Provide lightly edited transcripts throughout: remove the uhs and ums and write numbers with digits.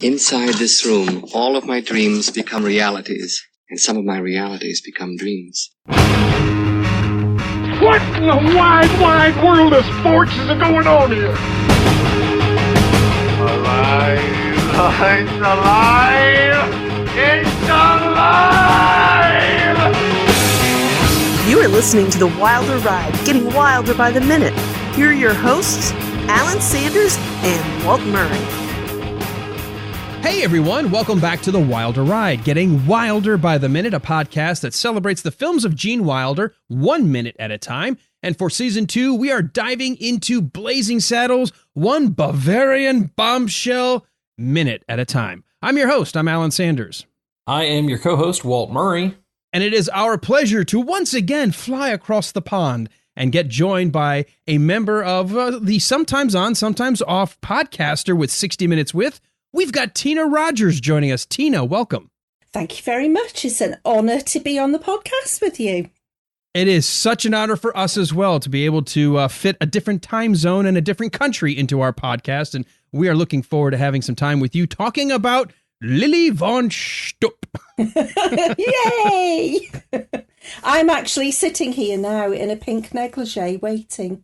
Inside this room, all of my dreams become realities, and some of my realities become dreams. What in the wide, wide world of sports is going on here? Alive! It's alive! It's alive! You are listening to The Wilder Ride, getting wilder by the minute. Here are your hosts, Alan Sanders and Walt Murray. Hey everyone, welcome back to The Wilder Ride, getting wilder by the minute, a podcast that celebrates the films of Gene Wilder 1 minute at a time. And for season 2, we are diving into Blazing Saddles, one Bavarian bombshell minute at a time. I'm your host, I'm Alan Sanders. I am your co-host, Walt Murray. And it is our pleasure to once again fly across the pond and get joined by a member of the sometimes on, sometimes off podcaster with 60 Minutes With. We've got Tina Rogers joining us. Tina, welcome. Thank you very much. It's an honor to be on the podcast with you. It is such an honor for us as well to be able to fit a different time zone and a different country into our podcast. And we are looking forward to having some time with you talking about Lily von Shtupp. Yay! I'm actually sitting here now in a pink negligee waiting.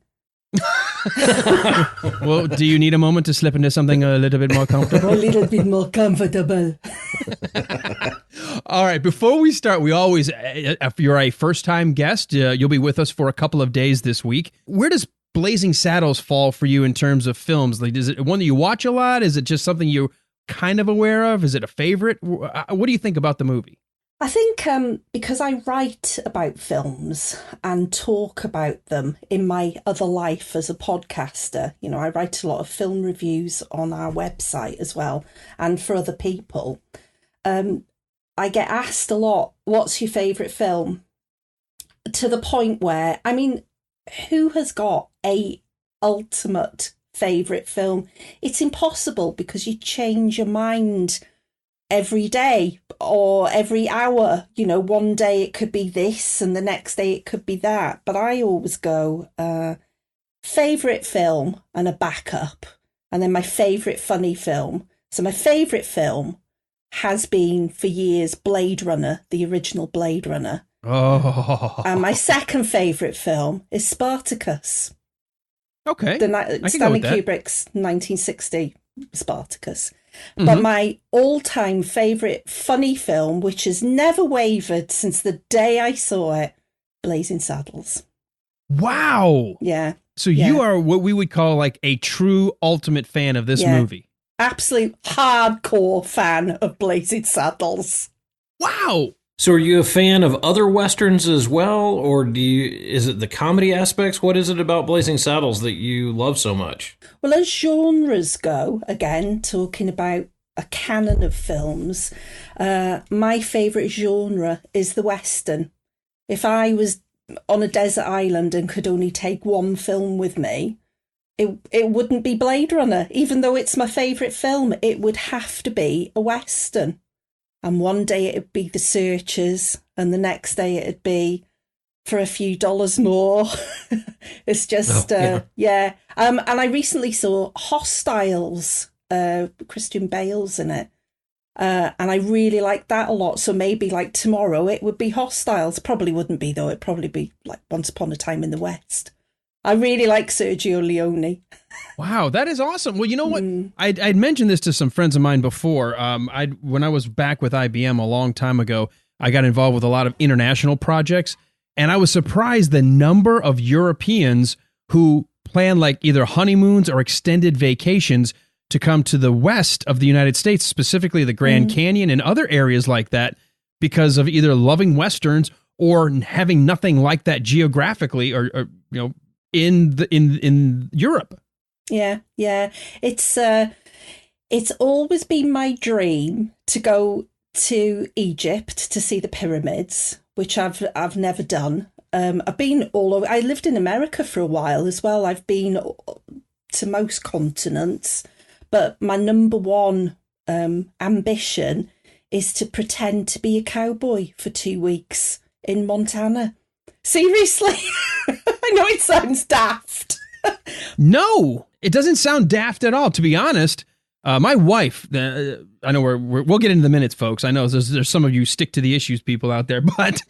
Well, do you need a moment to slip into something a little bit more comfortable? A little bit more comfortable. All right, before we start, we always, if you're a first-time guest, you'll be with us for a couple of days this week. Where does Blazing Saddles fall for you in terms of films? Like, is it one that you watch a lot? Is it just something you're kind of aware of? Is it a favorite? What do you think about the movie? I think because I write about films and talk about them in my other life as a podcaster, you know, I write a lot of film reviews on our website as well and for other people. I get asked a lot, what's your favourite film? To the point where, I mean, who has got a ultimate favourite film? It's impossible because you change your mind every day or every hour. You know, one day it could be this and the next day it could be that. But I always go favourite film and a backup, and then my favourite funny film. So my favourite film has been for years Blade Runner, the original Blade Runner. Oh. And my second favourite film is Spartacus. Okay. Stanley Kubrick's 1960 Spartacus. Mm-hmm. But my all-time favourite funny film, which has never wavered since the day I saw it, Blazing Saddles. Wow. Yeah. So you are what we would call like a true ultimate fan of this movie. Absolute hardcore fan of Blazing Saddles. Wow. So are you a fan of other Westerns as well, or is it the comedy aspects? What is it about Blazing Saddles that you love so much? Well, as genres go, again, talking about a canon of films, my favourite genre is the Western. If I was on a desert island and could only take one film with me, it wouldn't be Blade Runner. Even though it's my favourite film, it would have to be a Western. And one day it'd be The Searchers, and the next day it'd be For a Few Dollars More. It's just, And I recently saw Hostiles, Christian Bale's in it. And I really liked that a lot. So maybe like tomorrow it would be Hostiles. Probably wouldn't be though. It'd probably be like Once Upon a Time in the West. I really like Sergio Leone. Wow, that is awesome. Well, you know what? I'd mentioned this to some friends of mine before. When I was back with IBM a long time ago, I got involved with a lot of international projects, and I was surprised the number of Europeans who plan like either honeymoons or extended vacations to come to the west of the United States, specifically the Grand Canyon and other areas like that, because of either loving Westerns or having nothing like that geographically or you know, in Europe. Yeah. It's always been my dream to go to Egypt to see the pyramids, which I've never done. I've been all over. I lived in America for a while as well. I've been to most continents, but my number one ambition is to pretend to be a cowboy for 2 weeks in Montana. Seriously. I know it sounds daft. No, it doesn't sound daft at all, to be honest. My wife, I know we'll get into the minutes, folks. I know there's some of you stick to the issues people out there, but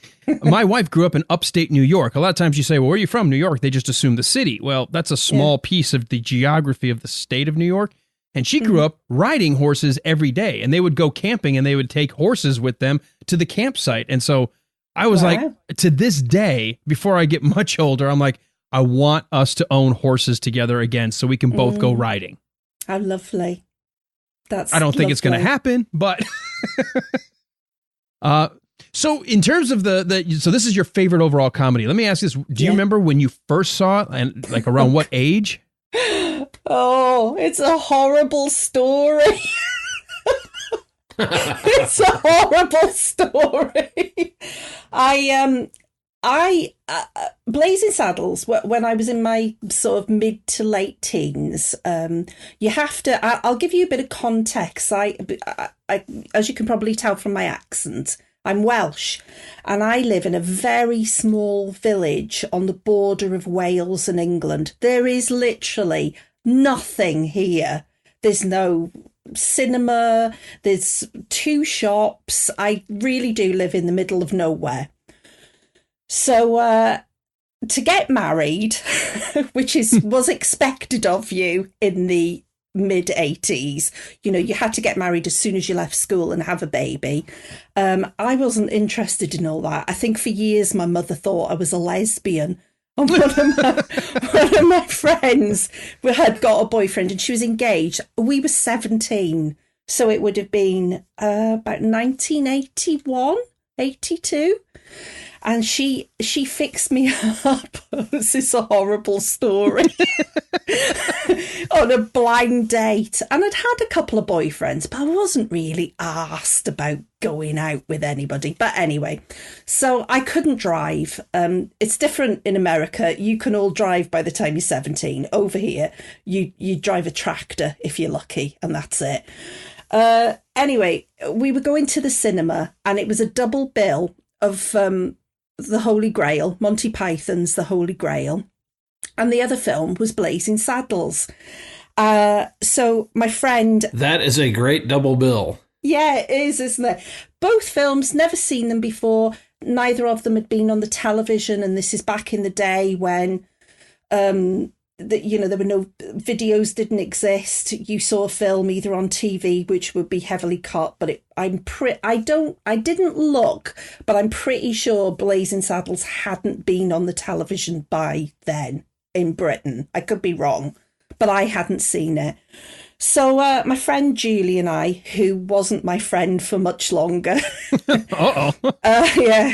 my wife grew up in upstate New York. A lot of times you say, well, where are you from? New York. They just assume the city. Well, that's a small piece of the geography of the state of New York. And she grew up riding horses every day, and they would go camping and they would take horses with them to the campsite. And so I was like, to this day, before I get much older, I'm like, I want us to own horses together again so we can both go riding. How lovely. I don't think it's going to happen, but so in terms of so this is your favorite overall comedy. Let me ask this. Do you remember when you first saw it and like around what age? Oh, it's a horrible story. It's a horrible story. Blazing Saddles, when I was in my sort of mid to late teens, you have to, I'll give you a bit of context. I, as you can probably tell from my accent, I'm Welsh, and I live in a very small village on the border of Wales and England. There is literally nothing here. There's no cinema, there's 2 shops. I really do live in the middle of nowhere. So to get married, which was expected of you in the mid-80s, you had to get married as soon as you left school and have a baby. I wasn't interested in all that. I think for years my mother thought I was a lesbian. And one of my friends had got a boyfriend and she was engaged. We were 17, so it would have been about 1981, 82. And she fixed me up. This is a horrible story. On a blind date. And I'd had a couple of boyfriends, but I wasn't really asked about going out with anybody. But anyway, so I couldn't drive. It's different in America. You can all drive by the time you're 17. Over here, you drive a tractor if you're lucky, and that's it. Anyway, we were going to the cinema, and it was a double bill of the Holy Grail, Monty Python's The Holy Grail, and the other film was Blazing Saddles. So my friend... That is a great double bill. Yeah, it is, isn't it? Both films, never seen them before. Neither of them had been on the television, and this is back in the day when... there were no videos, didn't exist. You saw a film either on TV, which would be heavily cut, but I didn't look, but I'm pretty sure Blazing Saddles hadn't been on the television by then in Britain. I could be wrong, but I hadn't seen it. So my friend Julie and I, who wasn't my friend for much longer,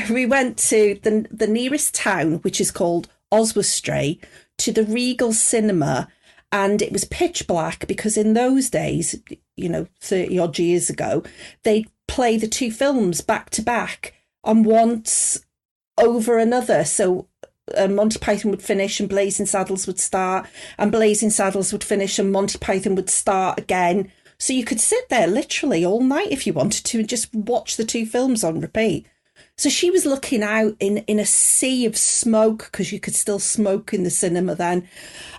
we went to the nearest town, which is called Oswestry, to the Regal Cinema, and it was pitch black because in those days, 30 odd years ago, they'd play the 2 films back to back and once over another. So Monty Python would finish and Blazing Saddles would start, and Blazing Saddles would finish and Monty Python would start again. So you could sit there literally all night if you wanted to and just watch the 2 films on repeat. So she was looking out in a sea of smoke, because you could still smoke in the cinema then.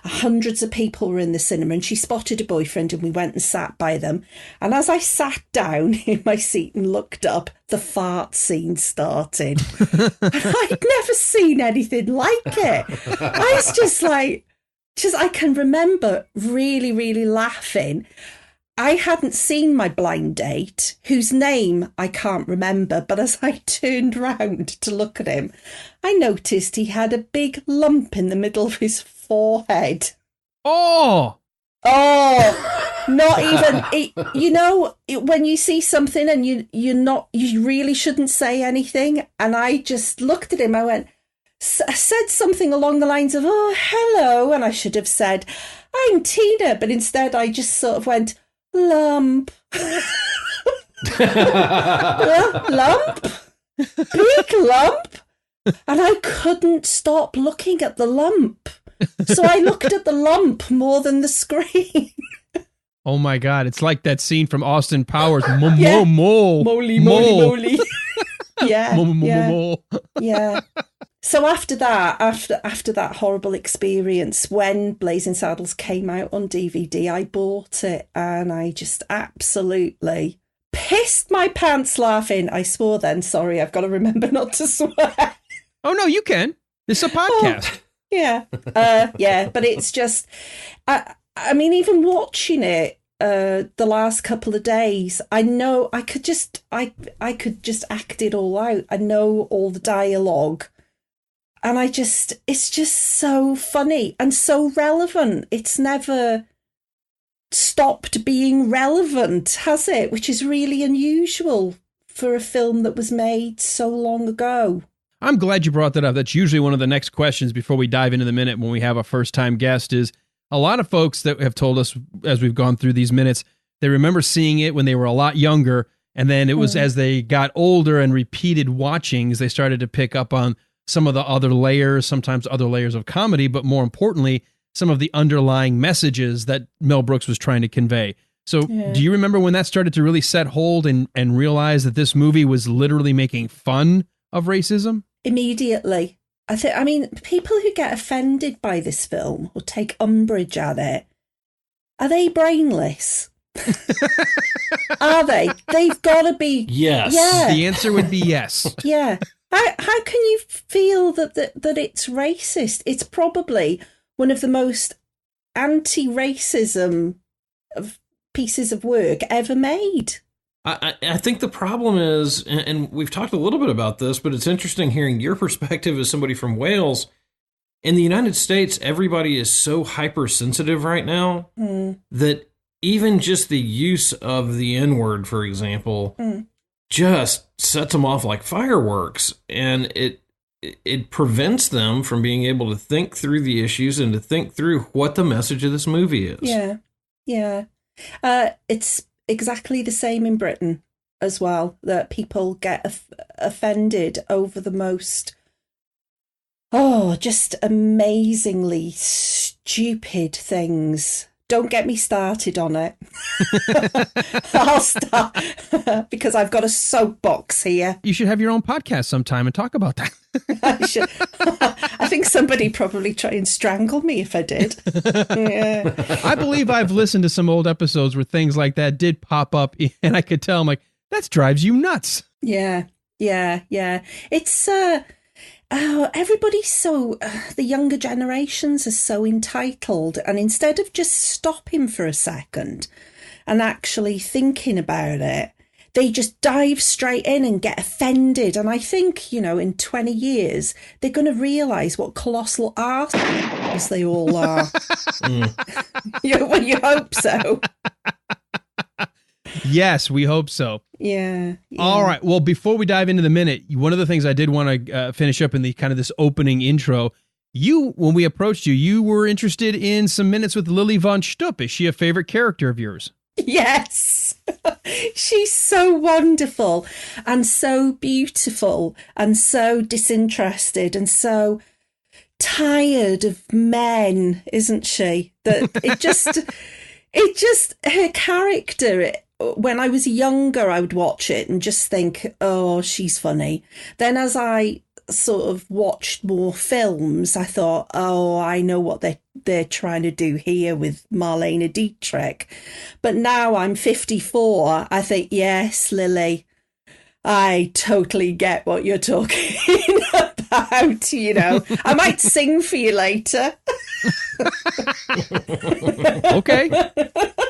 Hundreds of people were in the cinema, and she spotted a boyfriend, and we went and sat by them. And as I sat down in my seat and looked up, the fart scene started. And I'd never seen anything like it. I was just like, I can remember really, really laughing. I hadn't seen my blind date, whose name I can't remember, but as I turned round to look at him, I noticed he had a big lump in the middle of his forehead. Oh, not even, when you see something and you really shouldn't say anything. And I just looked at him, I said something along the lines of, oh, hello. And I should have said, I'm Tina, but instead I just sort of went, lump. Lump? Big lump? And I couldn't stop looking at the lump. So I looked at the lump more than the screen. Oh my God. It's like that scene from Austin Powers. Moly. Yeah, yeah. Yeah. So after that horrible experience, when Blazing Saddles came out on DVD, I bought it and I just absolutely pissed my pants laughing. I swore then. Sorry, I've got to remember not to swear. Oh, no, you can. This is a podcast. Yeah. Yeah, but it's just, I mean, even watching it the last couple of days, I know I could just act it all out. I know all the dialogue. And it's just so funny and so relevant. It's never stopped being relevant, has it? Which is really unusual for a film that was made so long ago. I'm glad you brought that up. That's usually one of the next questions before we dive into the minute when we have a first-time guest is a lot of folks that have told us as we've gone through these minutes, they remember seeing it when they were a lot younger, and then it was as they got older and repeated watchings, they started to pick up on some of the other layers, sometimes other layers of comedy, but more importantly, some of the underlying messages that Mel Brooks was trying to convey. So do you remember when that started to really set hold and realize that this movie was literally making fun of racism? Immediately. I mean, people who get offended by this film or take umbrage at it, are they brainless? Are they? They've got to be. Yes. Yeah. The answer would be yes. Yeah. How can you feel that it's racist? It's probably one of the most anti-racism of pieces of work ever made. I think the problem is, and we've talked a little bit about this, but it's interesting hearing your perspective as somebody from Wales. In the United States, everybody is so hypersensitive right now that even just the use of the N-word, for example, just sets them off like fireworks. And it prevents them from being able to think through the issues and to think through what the message of this movie is. Yeah, yeah. It's exactly the same in Britain as well, that people get offended over the most, just amazingly stupid things. Don't get me started on it. I'll start because I've got a soapbox here. You should have your own podcast sometime and talk about that. I should. I think somebody probably try and strangle me if I did. Yeah. I believe I've listened to some old episodes where things like that did pop up, and I could tell, I'm like, that drives you nuts. Yeah. It's everybody's so the younger generations are so entitled, and instead of just stopping for a second and actually thinking about it, they just dive straight in and get offended. And I think, in 20 years, they're going to realise what colossal arseholes they all are. Well, you hope so. Yes, we hope so. Yeah. All right. Well, before we dive into the minute, one of the things I did want to finish up in the kind of this opening intro, when we approached you, you were interested in some minutes with Lily von Shtupp. Is she a favorite character of yours? Yes. She's so wonderful and so beautiful and so disinterested and so tired of men, isn't she? That it just her character, when I was younger, I would watch it and just think, oh, she's funny. Then as I sort of watched more films, I thought, oh, I know what they're trying to do here with Marlene Dietrich. But now I'm 54, I think, yes, Lily, I totally get what you're talking about, I might sing for you later. Okay.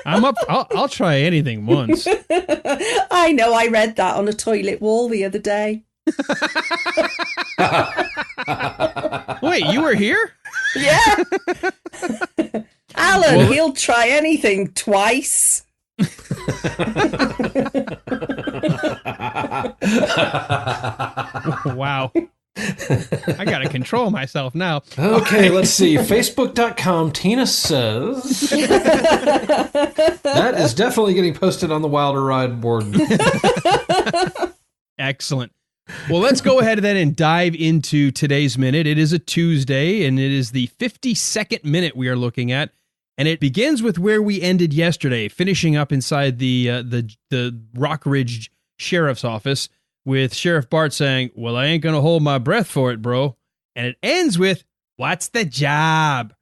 I'm up. I'll try anything once. I know, I read that on a toilet wall the other day. Wait, you were here? Yeah. Alan, he'll try anything twice. Wow. I gotta control myself now. Okay, let's see. Facebook.com, Tina says that is definitely getting posted on the Wilder Ride board. Excellent. Well, let's go ahead then and dive into today's minute. It is a Tuesday, and it is the 52nd minute we are looking at, and it begins with where we ended yesterday, finishing up inside the Rock Ridge Sheriff's Office, with Sheriff Bart saying, well, I ain't going to hold my breath for it, bro. And it ends with, what's the job?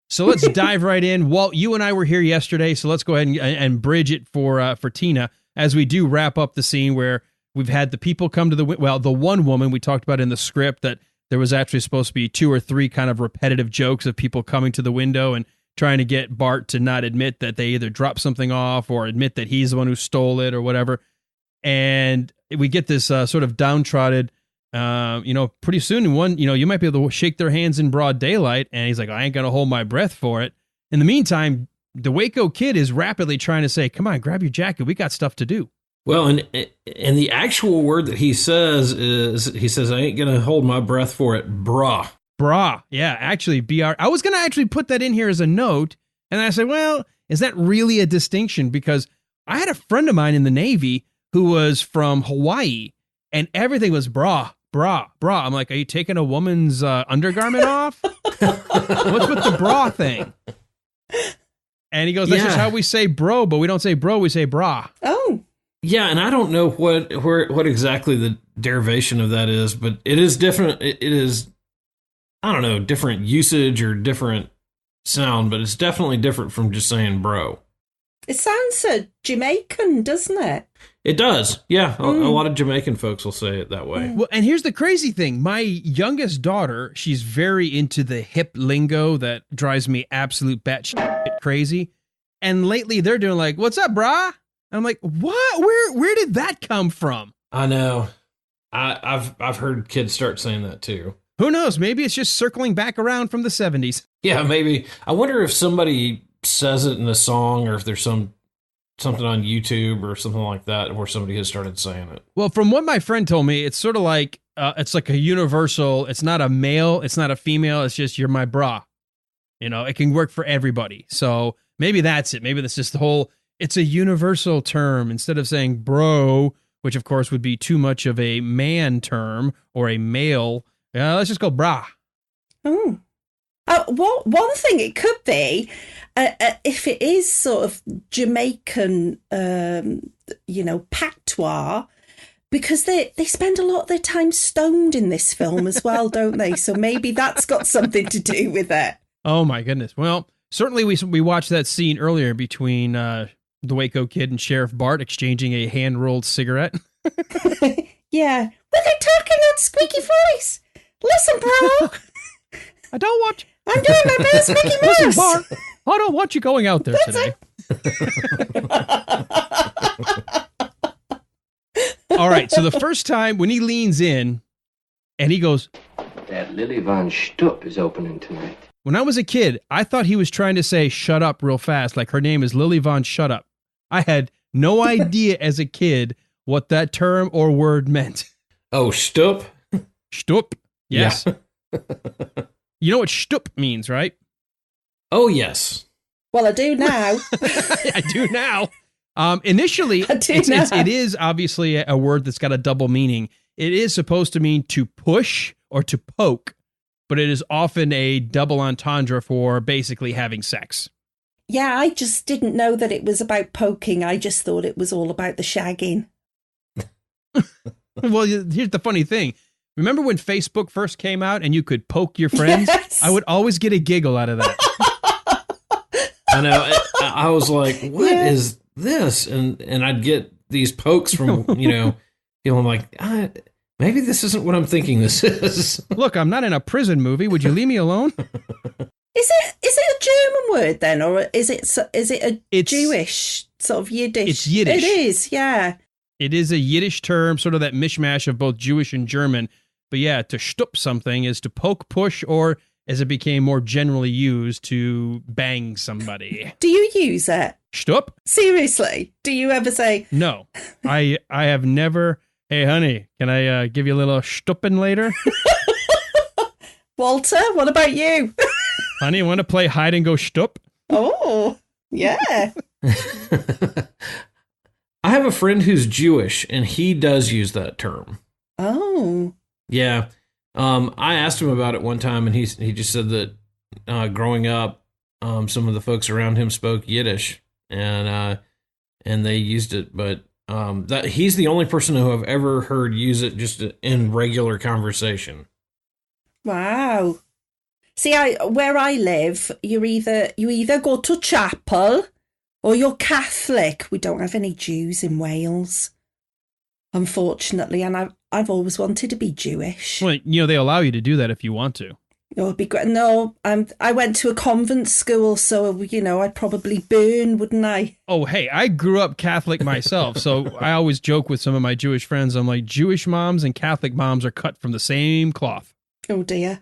So let's dive right in. Walt, you and I were here yesterday, so let's go ahead and bridge it for Tina as we do wrap up the scene where we've had the people come to the one woman we talked about in the script that there was actually supposed to be 2 or 3 kind of repetitive jokes of people coming to the window and trying to get Bart to not admit that they either dropped something off or admit that he's the one who stole it or whatever. And we get this sort of downtrodden, pretty soon you might be able to shake their hands in broad daylight. And he's like, I ain't going to hold my breath for it. In the meantime, the Waco kid is rapidly trying to say, come on, grab your jacket. We got stuff to do. Well, and the actual word that he says is, he says, I ain't going to hold my breath for it, brah. Brah. Yeah, actually, BR. I was going to actually put that in here as a note. And I said, well, is that really a distinction? Because I had a friend of mine in the Navy who was from Hawaii and everything was brah, brah, brah. I'm like, are you taking a woman's undergarment off? What's with the bra thing? And he goes, that's just how we say bro, but we don't say bro, we say bra. Oh. Yeah, and I don't know what exactly the derivation of that is, but it is different. It is, I don't know, different usage or different sound, but it's definitely different from just saying bro. It sounds Jamaican, doesn't it? It does. Yeah, a lot of Jamaican folks will say it that way. Well, and here's the crazy thing. My youngest daughter, she's very into the hip lingo that drives me absolute batshit crazy. And lately they're doing like, what's up, brah? And I'm like, what? Where did that come from? I know. I've heard kids start saying that too. Who knows? Maybe it's just circling back around from the 70s. Yeah, maybe. I wonder if somebody says it in a song or if there's something on YouTube or something like that where somebody has started saying it. Well, from what my friend told me, it's sort of like, it's like a universal, it's not a male, it's not a female, it's just you're my bra. It can work for everybody. So maybe that's it. Maybe that's just the whole, it's a universal term instead of saying bro, which of course would be too much of a man term or a male. Let's just go brah. Oh. One thing it could be, if it is sort of Jamaican, patois, because they spend a lot of their time stoned in this film as well, don't they? So maybe that's got something to do with it. Oh my goodness. Well, certainly we watched that scene earlier between the Waco kid and Sheriff Bart exchanging a hand-rolled cigarette. Yeah. Were they talking that squeaky voice? Listen, bro. I don't want... I'm doing my best Mickey Mouse. Listen, Bart, I don't want you going out there today. All right, so the first time when he leans in and he goes... That Lily von Shtupp is opening tonight. When I was a kid, I thought he was trying to say shut up real fast, like her name is Lily von Shtupp. I had no idea as a kid what that term or word meant. Oh, Shtupp? Shtupp, yes. Yeah. You know what Shtupp means, right? Oh, yes. Well, I do now. I do now. Initially, it is obviously a word that's got a double meaning. It is supposed to mean to push or to poke, but it is often a double entendre for basically having sex. Yeah, I just didn't know that it was about poking. I just thought it was all about the shagging. Well, here's the funny thing. Remember when Facebook first came out and you could poke your friends? Yes. I would always get a giggle out of that. I know. I was like, "What is this?" And I'd get these pokes from, people. I'm like, maybe this isn't what I'm thinking this is. Look, I'm not in a prison movie. Would you leave me alone? Is it a German word then, or is it a Jewish sort of Yiddish? It's Yiddish. It is, yeah. It is a Yiddish term, sort of that mishmash of both Jewish and German. But yeah, to shtup something is to poke, push, or as it became more generally used, to bang somebody. Do you use it? Shtup? Seriously? Do you ever say? No, I have never. Hey, honey, can I give you a little shtupping later? Walter, what about you? Honey, you want to play hide and go shtup? Oh, yeah. I have a friend who's Jewish, and he does use that term. Oh. Yeah. I asked him about it one time, and he just said that growing up, some of the folks around him spoke Yiddish, and they used it, but That he's the only person who I've ever heard use it just in regular conversation. Wow. See, where I live, you either go to chapel or you're Catholic. We don't have any Jews in Wales, unfortunately, and I've always wanted to be Jewish. Well, they allow you to do that if you want to. It would be great. No, I went to a convent school, so, I'd probably burn, wouldn't I? Oh, hey, I grew up Catholic myself, so I always joke with some of my Jewish friends. I'm like, Jewish moms and Catholic moms are cut from the same cloth. Oh, dear.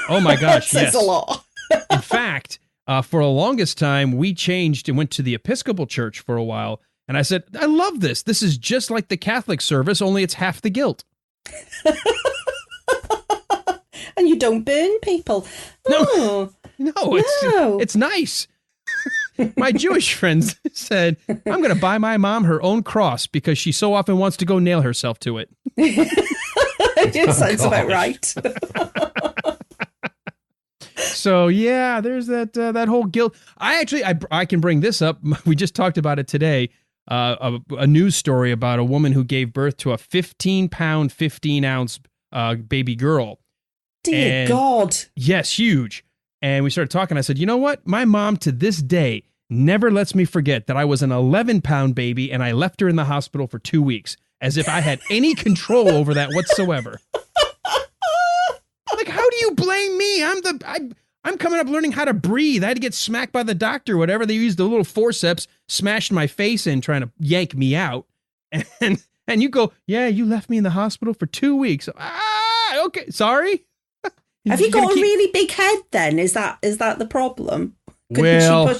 Oh, my gosh, that yes. says a lot. In fact, for the longest time, we changed and went to the Episcopal Church for a while, and I said, I love this. This is just like the Catholic service, only it's half the guilt. And you don't burn people. No, it's nice. My Jewish friends said, I'm going to buy my mom her own cross because she so often wants to go nail herself to it. It sounds about right. So, yeah, there's that whole guilt. I can bring this up. We just talked about it today. A news story about a woman who gave birth to a 15-pound, 15-ounce baby girl. Dear God. Yes, huge. And we started talking. I said, you know what? My mom to this day never lets me forget that I was an 11-pound baby and I left her in the hospital for 2 weeks, as if I had any control over that whatsoever. Like, how do you blame me? I'm coming up learning how to breathe. I had to get smacked by the doctor, whatever. They used the little forceps, smashed my face in, trying to yank me out. And you go, yeah, you left me in the hospital for 2 weeks. Okay, sorry. Have you got a really big head then? Is that the problem? Well,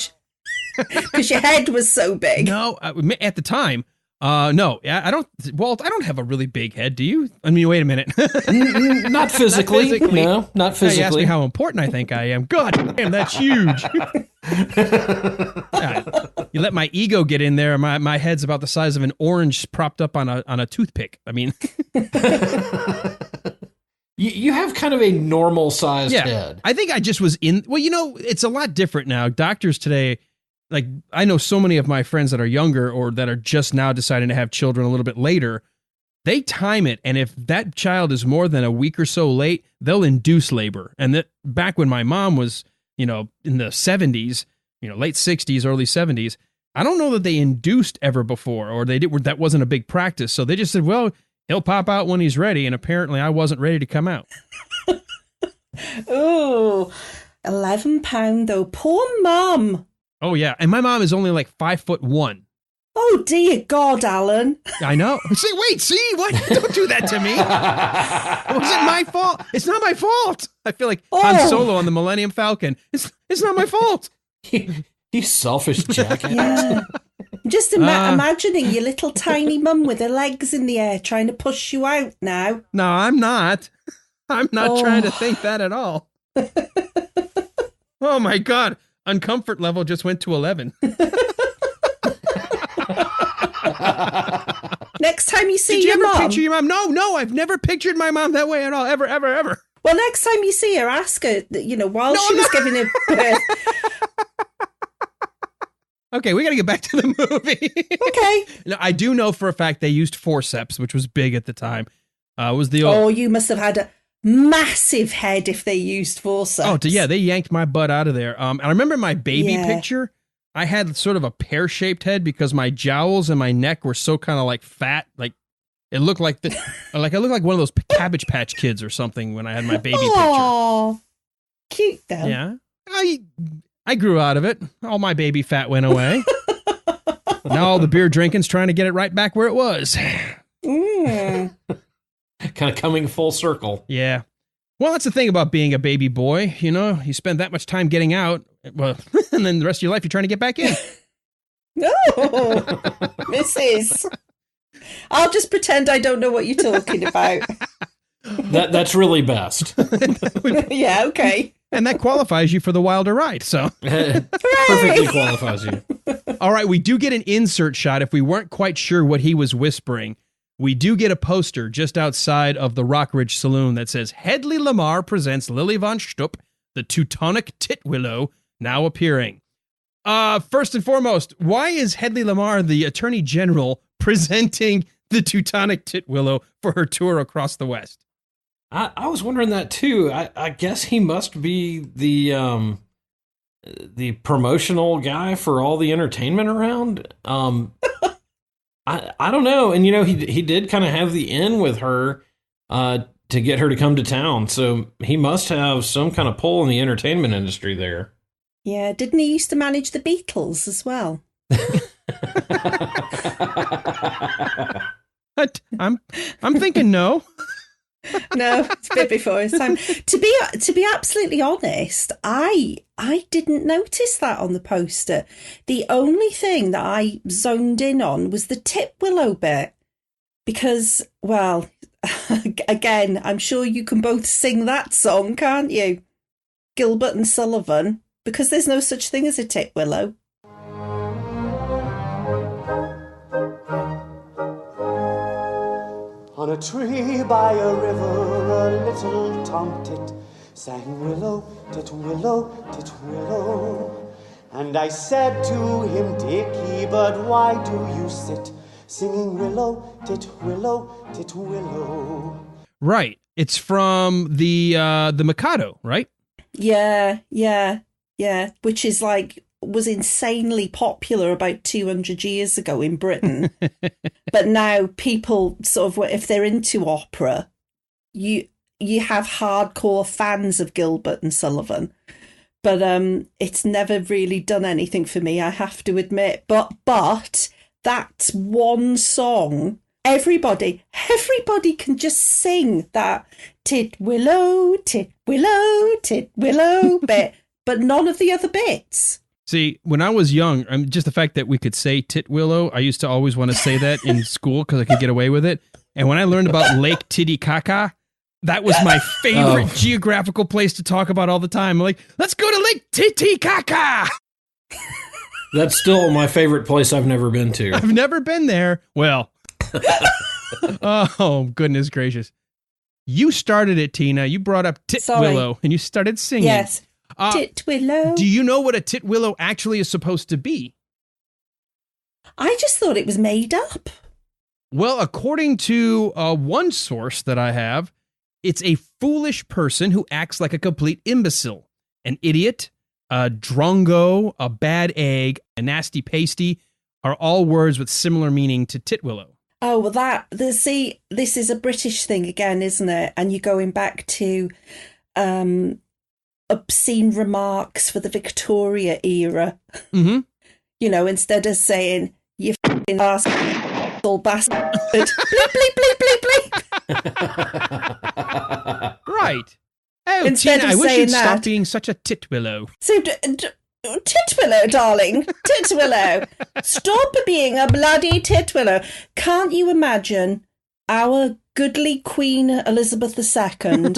because your head was so big. No, at the time, no, I don't. Walt, I don't have a really big head. Do you? I mean, wait a minute. Not physically. Not physically. No, not physically. You asked me how important I think I am. God damn, that's huge. You let my ego get in there. My head's about the size of an orange propped up on a toothpick. I mean. You have kind of a normal sized head. I think I just was it's a lot different now. Doctors today, like, I know so many of my friends that are younger or that are just now deciding to have children a little bit later, they time it. And if that child is more than a week or so late, they'll induce labor. And that back when my mom was, in the 70s, late 60s, early 70s, I don't know that they induced ever before, or that wasn't a big practice. So they just said, well, he'll pop out when he's ready, and apparently I wasn't ready to come out. Oh, 11 pound though. Poor mum. Oh, yeah. And my mom is only like 5'1". Oh, dear God, Alan. I know. See, what? Don't do that to me. It wasn't my fault. It's not my fault. I feel like Han Solo on the Millennium Falcon. It's not my fault. You selfish jackass. Yeah. Just imagining your little tiny mum with her legs in the air trying to push you out now. No, I'm not. I'm not trying to think that at all. Oh, my God. Uncomfort level just went to 11. Next time you see Did you your ever mum... picture your mom? No, I've never pictured my mom that way at all. Ever. Well, next time you see her, ask her, while she was giving her birth... Okay, we got to get back to the movie. Okay. No, I do know for a fact they used forceps, which was big at the time. Was the old... Oh, you must have had a massive head if they used forceps. Oh, yeah, they yanked my butt out of there. And I remember my baby picture. I had sort of a pear-shaped head because my jowls and my neck were so kind of like fat, like it looked like I looked like one of those Cabbage Patch Kids or something when I had my baby picture. Oh, cute though. Yeah, I grew out of it. All my baby fat went away. Now all the beer drinking's trying to get it right back where it was. Mm. Kind of coming full circle. Yeah. Well, that's the thing about being a baby boy. You spend that much time getting out, well, and then the rest of your life you're trying to get back in. No, Mrs. I'll just pretend I don't know what you're talking about. That's really best. Yeah, okay. And that qualifies you for the Wilder ride, so. Perfectly qualifies you. All right, we do get an insert shot if we weren't quite sure what he was whispering. We do get a poster just outside of the Rock Ridge Saloon that says, Hedley Lamar presents Lily von Shtupp, the Teutonic Titwillow, now appearing. First and foremost, why is Hedley Lamar, the Attorney General, presenting the Teutonic Titwillow for her tour across the West. I was wondering that too. I guess he must be the promotional guy for all the entertainment around. I don't know. And, he did kind of have the in with her to get her to come to town. So he must have some kind of pull in the entertainment industry there. Yeah. Didn't he used to manage the Beatles as well? I'm thinking no. No, it's a bit before his time. To be absolutely honest, I didn't notice that on the poster. The only thing that I zoned in on was the Titwillow bit. Because, well, again, I'm sure you can both sing that song, can't you? Gilbert and Sullivan, because there's no such thing as a Titwillow. On a tree by a river, a little tomtit sang willow, titwillow, titwillow. And I said to him, Dickie, but why do you sit singing willow, titwillow, titwillow? Right. It's from the Mikado, right? Yeah. Which is was insanely popular about 200 years ago in Britain. But now people sort of, if they're into opera, you have hardcore fans of Gilbert and Sullivan. But it's never really done anything for me, I have to admit. But that one song, everybody can just sing that titwillow, titwillow, titwillow bit, but none of the other bits. See, when I was young, just the fact that we could say Titwillow, I used to always want to say that in school because I could get away with it. And when I learned about Lake Titicaca, that was my favorite geographical place to talk about all the time. I'm like, let's go to Lake Titicaca. That's still my favorite place I've never been to. I've never been there. Well, oh, goodness gracious. You started it, Tina. You brought up Titwillow and you started singing. Yes. Titwillow. Do you know what a titwillow actually is supposed to be? I just thought it was made up. Well, according to one source that I have, it's a foolish person who acts like a complete imbecile. An idiot, a drongo, a bad egg, a nasty pasty are all words with similar meaning to titwillow. Oh, well, this is a British thing again, isn't it? And you're going back to obscene remarks for the Victoria era. Mm-hmm. Instead of saying, you f***ing arsehole bastard, bleep, bleep, bleep, bleep, bleep. Right. Oh, Instead Tina, of I wish you'd saying stop that- being such a titwillow. So, titwillow, darling, titwillow. Stop being a bloody titwillow. Can't you imagine our goodly Queen Elizabeth II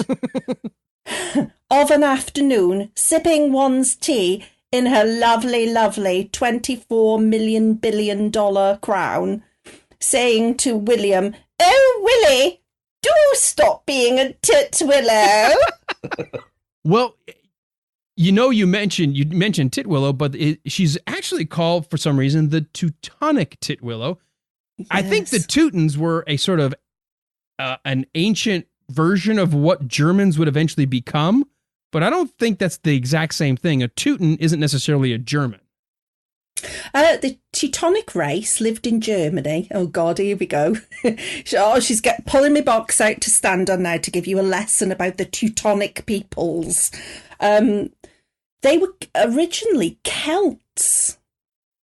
of an afternoon sipping one's tea in her lovely, lovely $24 billion crown, saying to William, "Oh, Willie, do stop being a titwillow." Well, you mentioned titwillow, but she's actually called for some reason the Teutonic Titwillow. Yes. I think the Teutons were a sort of an ancient version of what Germans would eventually become, but I don't think that's the exact same thing. A Teuton isn't necessarily a German. The Teutonic race lived in Germany. Oh God, here we go. She's pulling my box out to stand on now to give you a lesson about the Teutonic peoples. They were originally Celts,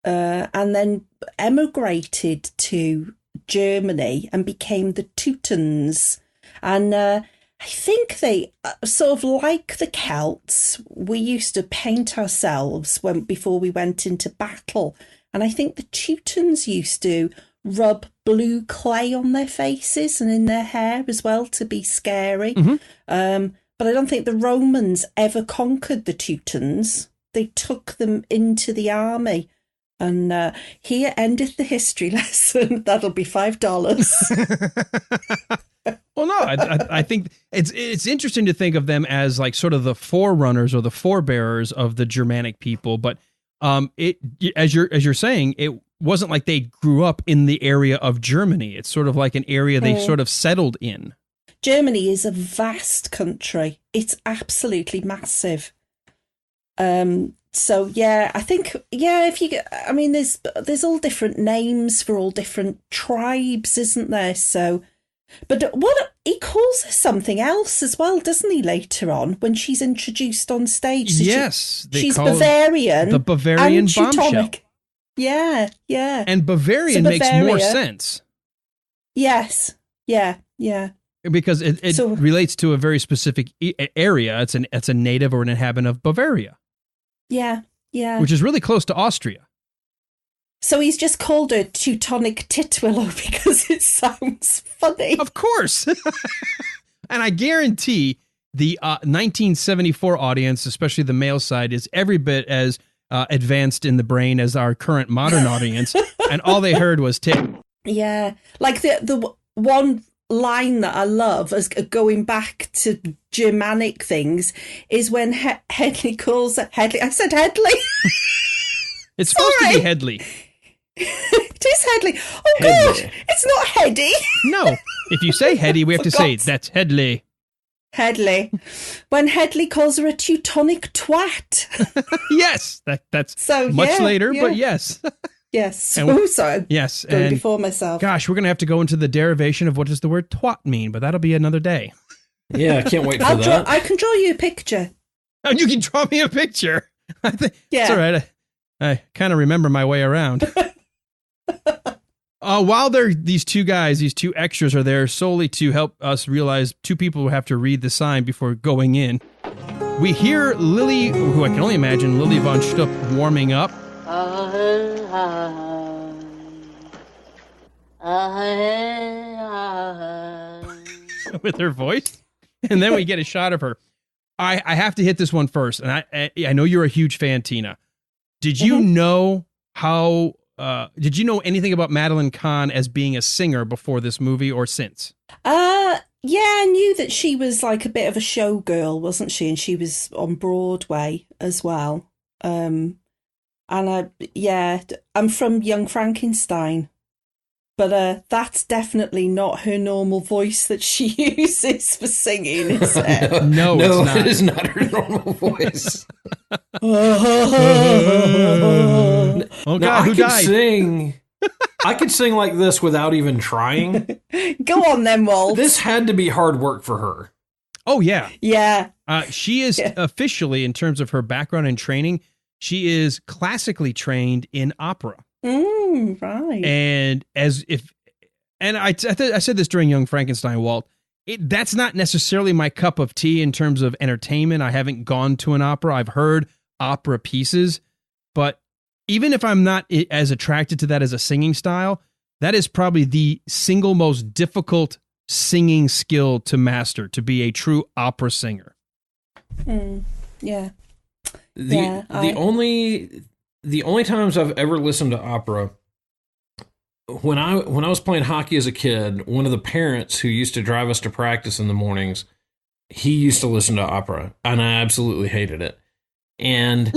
and then emigrated to Germany and became the Teutons. And I think they sort of like the Celts. We used to paint ourselves before we went into battle. And I think the Teutons used to rub blue clay on their faces and in their hair as well to be scary. Mm-hmm. But I don't think the Romans ever conquered the Teutons. They took them into the army. And here endeth the history lesson. That'll be $5. Well, no, I think it's interesting to think of them as like sort of the forerunners or the forebearers of the Germanic people. But as you're saying, it wasn't like they grew up in the area of Germany. It's sort of like an area they sort of settled in. Germany is a vast country. It's absolutely massive. So yeah, I think if you get, I mean, there's all different names for all different tribes, isn't there? So, but what he calls her something else as well, doesn't he? Later on, when she's introduced on stage, so yes, she's Bavarian, the Bavarian and bombshell. Teutonic. Yeah, and Bavarian makes more sense. Yes, yeah. Because it relates to a very specific area. It's a native or an inhabitant of Bavaria. Yeah. Which is really close to Austria. So he's just called her Teutonic Titwillow because it sounds funny. Of course. And I guarantee the 1974 audience, especially the male side, is every bit as advanced in the brain as our current modern audience. And all they heard was tit. Yeah. Like the one line that I love as going back to Germanic things is when Hedley calls her Hedley. I said Hedley. It's supposed to be Hedley. It is Hedley. Oh Hedley. God, it's not Heddy. No, if you say Heddy, we have to say that's Hedley. Hedley. When Hedley calls her a Teutonic twat. Yes, that's so much later, but yes. Yes, so sorry. Yes, going before myself. Gosh, we're going to have to go into the derivation of what does the word twat mean, but that'll be another day. Yeah, I can't wait for that. I can draw you a picture. Oh, you can draw me a picture. It's all right. I kind of remember my way around. While these two extras are there solely to help us realize two people who have to read the sign before going in, we hear Lily, who I can only imagine, Lily von Shtupp, warming up. With her voice. And then we get a shot of her. I have to hit this one first. And I know you're a huge fan, Tina. Did you know did you know anything about Madeline Kahn as being a singer before this movie or since? Yeah, I knew that she was like a bit of a showgirl, wasn't she? And she was on Broadway as well. And I'm from Young Frankenstein, but that's definitely not her normal voice that she uses for singing, is it? No, it's not. It is not her normal voice. Oh God, who died? I could sing like this without even trying. Go on then, Walt. This had to be hard work for her. Oh yeah. Yeah. She is officially, in terms of her background and training, she is classically trained in opera. Right. And I said this during Young Frankenstein, Walt. That's not necessarily my cup of tea in terms of entertainment. I haven't gone to an opera. I've heard opera pieces, but even if I'm not as attracted to that as a singing style, that is probably the single most difficult singing skill to master, to be a true opera singer. Yeah. The only times I've ever listened to opera, when I was playing hockey as a kid, one of the parents who used to drive us to practice in the mornings, he used to listen to opera, and I absolutely hated it. And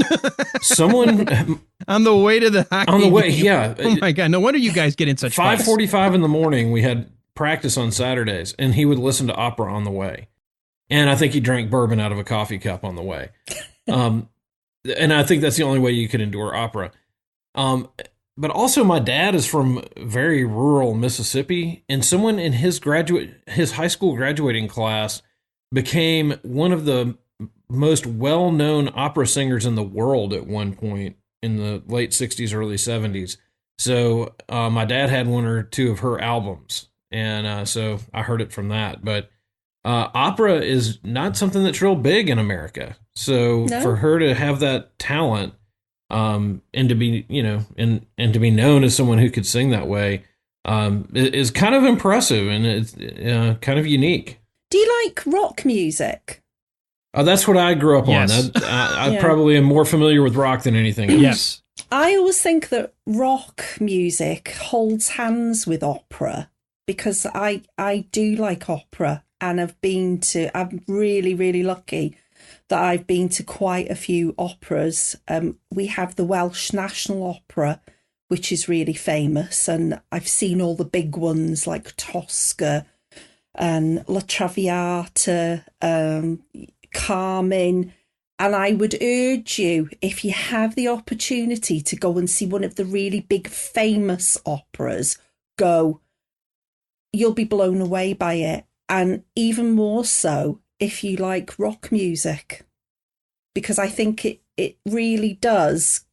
someone on the way to the hockey game. Yeah. Oh my God! No wonder you guys get in such 5:45 in the morning. We had practice on Saturdays, and he would listen to opera on the way. And I think he drank bourbon out of a coffee cup on the way. And I think that's the only way you could endure opera. But also, my dad is from very rural Mississippi, and someone in his high school graduating class became one of the most well-known opera singers in the world at one point in the late 60s, early 70s. So my dad had one or two of her albums, and so I heard it from that. But opera is not something that's real big in America. So for her to have that talent, and to be, and to be known as someone who could sing that way, is kind of impressive, and it's kind of unique. Do you like rock music? That's what I grew up on. Yes. I probably am more familiar with rock than anything else. Yes. I always think that rock music holds hands with opera, because I do like opera, and I'm really, really lucky that I've been to quite a few operas. We have the Welsh National Opera, which is really famous. And I've seen all the big ones like Tosca and La Traviata, Carmen. And I would urge you, if you have the opportunity to go and see one of the really big famous operas, go. You'll be blown away by it. And even more so if you like rock music, because I think it really does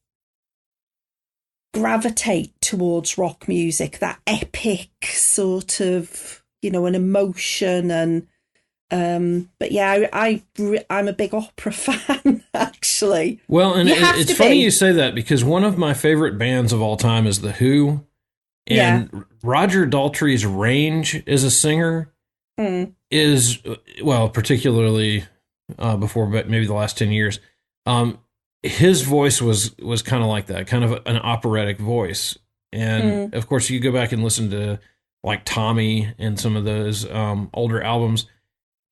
gravitate towards rock music, that epic sort of, an emotion. And but yeah, I'm a big opera fan, actually. Well, and it's funny you say that, because one of my favorite bands of all time is The Who. And Roger Daltrey's range as a singer is, well, particularly before, but maybe the last 10 years, his voice was kind of like that, kind of an operatic voice. And of course, you go back and listen to like Tommy and some of those older albums.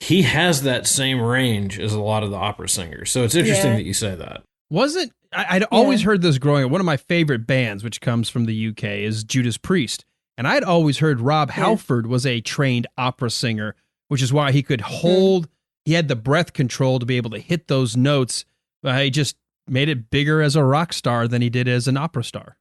He has that same range as a lot of the opera singers. So it's interesting that you say that. I'd always heard this growing up. One of my favorite bands, which comes from the UK, is Judas Priest. And I'd always heard Rob Halford was a trained opera singer, which is why he could he had the breath control to be able to hit those notes. He just made it bigger as a rock star than he did as an opera star.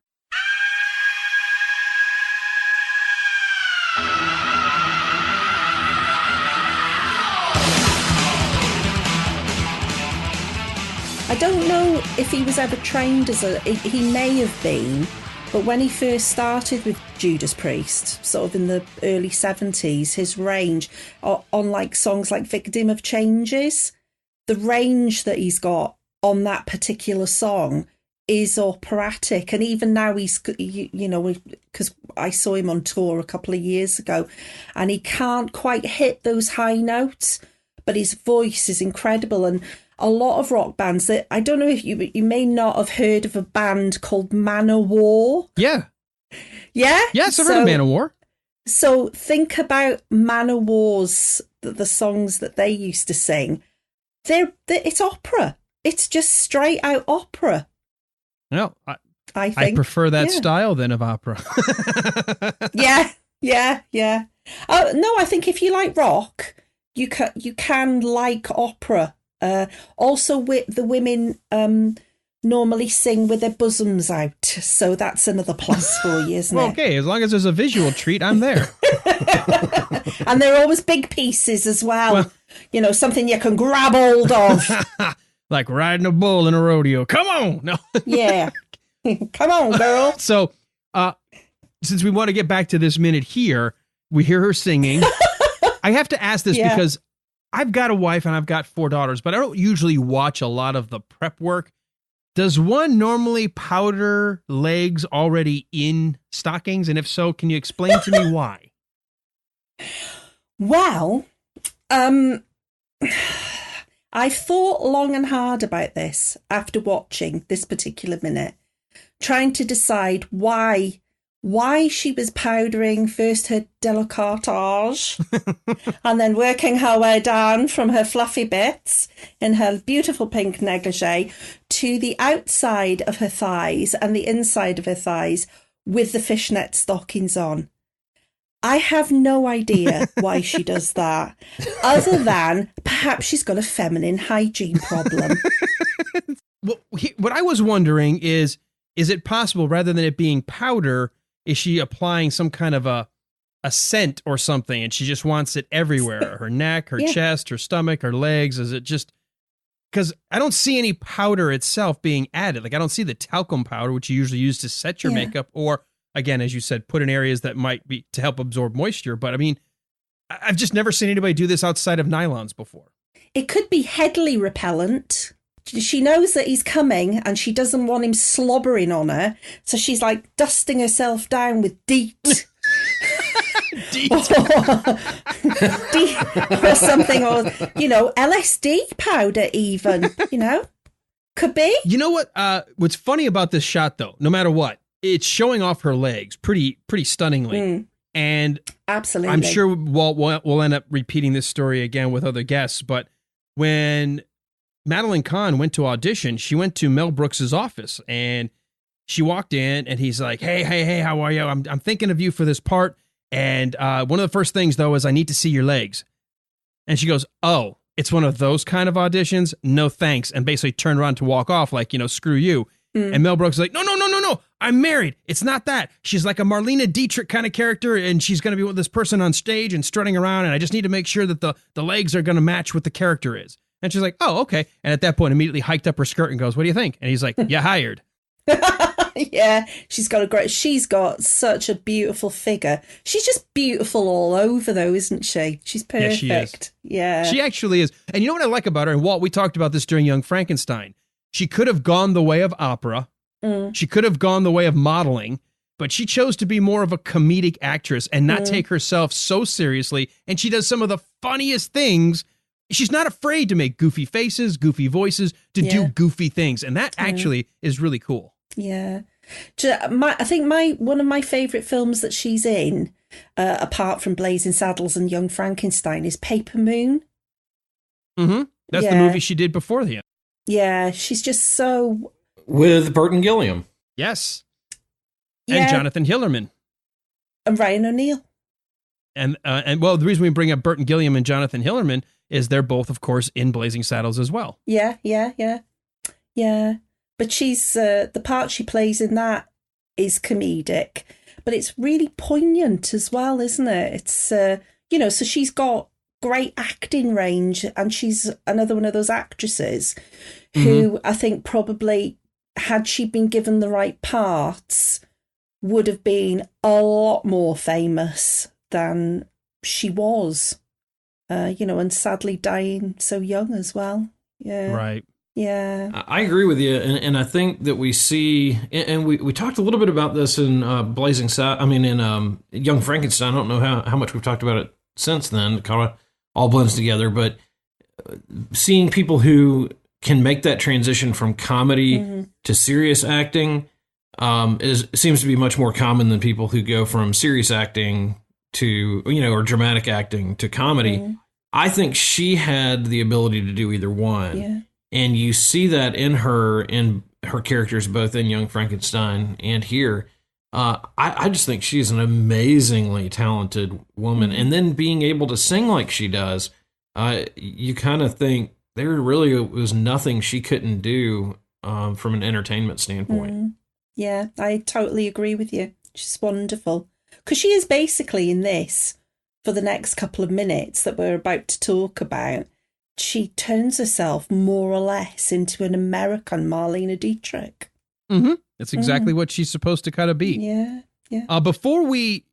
I don't know if he was ever trained he may have been, but when he first started with Judas Priest, sort of in the early 70s, his range on like songs like Victim of Changes, the range that he's got on that particular song is operatic. And even now because I saw him on tour a couple of years ago, and he can't quite hit those high notes, but his voice is incredible. And a lot of rock bands that I don't know if you may not have heard of a band called Manowar. Yeah. Yeah? Yes, I've heard of Manowar. So think about Manowar's, the songs that they used to sing. It's opera. It's just straight out opera. No, I think I prefer that style than of opera. Yeah. No, I think if you like rock, you can like opera. Also, the women normally sing with their bosoms out, so that's another plus for you, isn't it? Okay, as long as there's a visual treat, I'm there. And they're always big pieces as well. Something you can grab hold of. Like riding a bull in a rodeo. Come on! No. Yeah. Come on, girl. So, since we want to get back to this minute here, we hear her singing. I have to ask this because I've got a wife and I've got 4 daughters, but I don't usually watch a lot of the prep work. Does one normally powder legs already in stockings? And if so, can you explain to me why? Well, I've thought long and hard about this after watching this particular minute, trying to decide why she was powdering first her décolletage and then working her way down from her fluffy bits in her beautiful pink negligee to the outside of her thighs and the inside of her thighs with the fishnet stockings on. I have no idea why she does that, other than perhaps she's got a feminine hygiene problem. Well, what I was wondering is it possible, rather than it being powder, is she applying some kind of a scent or something, and she just wants it everywhere? Her neck, her chest, her stomach, her legs? Is it just... Because I don't see any powder itself being added. Like, I don't see the talcum powder, which you usually use to set your makeup, or, again, as you said, put in areas that might be to help absorb moisture. But, I mean, I've just never seen anybody do this outside of nylons before. It could be Hedley repellent. She knows that he's coming and she doesn't want him slobbering on her. So she's like dusting herself down with DEET. DEET. or something, or, LSD powder even, could be. You know what? What's funny about this shot, though, no matter what, it's showing off her legs pretty stunningly. And absolutely, I'm sure we'll end up repeating this story again with other guests. But when Madeline Kahn went to audition, she went to Mel Brooks's office and she walked in and he's like, hey, how are you? I'm thinking of you for this part. And one of the first things, though, is I need to see your legs. And she goes, oh, it's one of those kind of auditions? No, thanks. And basically turned around to walk off like, screw you. And Mel Brooks is like, no. I'm married. It's not that. She's like a Marlene Dietrich kind of character, and she's going to be with this person on stage and strutting around, and I just need to make sure that the legs are going to match what the character is. And she's like, oh, okay. And at that point, immediately hiked up her skirt and goes, what do you think? And he's like, you hired. Yeah, she's got such a beautiful figure. She's just beautiful all over, though, isn't she? She's perfect. Yeah, she is. Yeah. She actually is. And you know what I like about her? And Walt, we talked about this during Young Frankenstein. She could have gone the way of opera. She could have gone the way of modeling, but she chose to be more of a comedic actress and not take herself so seriously. And she does some of the funniest things. She's not afraid to make goofy faces, goofy voices, to do goofy things. And that actually is really cool. Yeah. I think one of my favourite films that she's in, apart from Blazing Saddles and Young Frankenstein, is Paper Moon. Mm-hmm. That's the movie she did before the end. Yeah, she's just so... With Burton Gilliam. Yes. Yeah. And Jonathan Hillerman. And Ryan O'Neal. And well, the reason we bring up Burton Gilliam and Jonathan Hillerman is they're both, of course, in Blazing Saddles as well. Yeah. But she's the part she plays in that is comedic, but it's really poignant as well, isn't it? It's so she's got great acting range, and she's another one of those actresses who I think probably, had she been given the right parts, would have been a lot more famous than she was. And sadly dying so young as well. Yeah. Right. Yeah. I agree with you. And I think that we see, and we talked a little bit about this in in Young Frankenstein. I don't know how much we've talked about it since then. It kind of all blends together, but seeing people who can make that transition from comedy to serious acting seems to be much more common than people who go from serious acting to, or dramatic acting to comedy. I think she had the ability to do either one. Yeah. And you see that in her characters, both in Young Frankenstein and here. I just think she's an amazingly talented woman. And then being able to sing like she does, you kind of think there really was nothing she couldn't do from an entertainment standpoint. Yeah, I totally agree with you. She's wonderful. Because she is basically in this, for the next couple of minutes that we're about to talk about, she turns herself more or less into an American Marlene Dietrich. That's exactly what she's supposed to kind of be. Yeah. Before we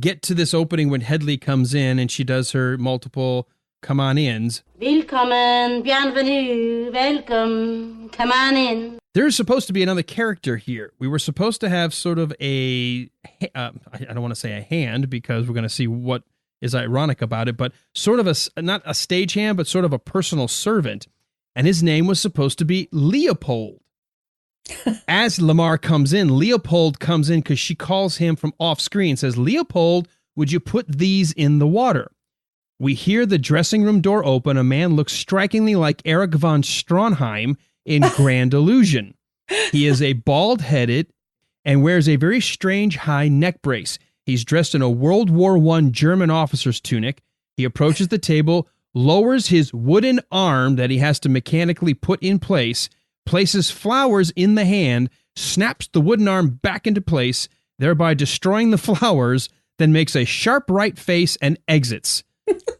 get to this opening when Hedley comes in and she does her multiple come on ins. Willkomen, bienvenue, welcome, come on in. There's supposed to be another character here. We were supposed to have sort of I don't want to say a hand because we're going to see what is ironic about it, but sort of not a stagehand, but sort of a personal servant. And his name was supposed to be Leopold. As Lamar comes in, Leopold comes in because she calls him from off screen, says, Leopold, would you put these in the water? We hear the dressing room door open. A man looks strikingly like Erich von Stroheim in Grand Illusion. He is a bald-headed and wears a very strange high neck brace. He's dressed in a World War I German officer's tunic. He approaches the table, lowers his wooden arm that he has to mechanically put in place, places flowers in the hand, snaps the wooden arm back into place, thereby destroying the flowers, then makes a sharp right face and exits.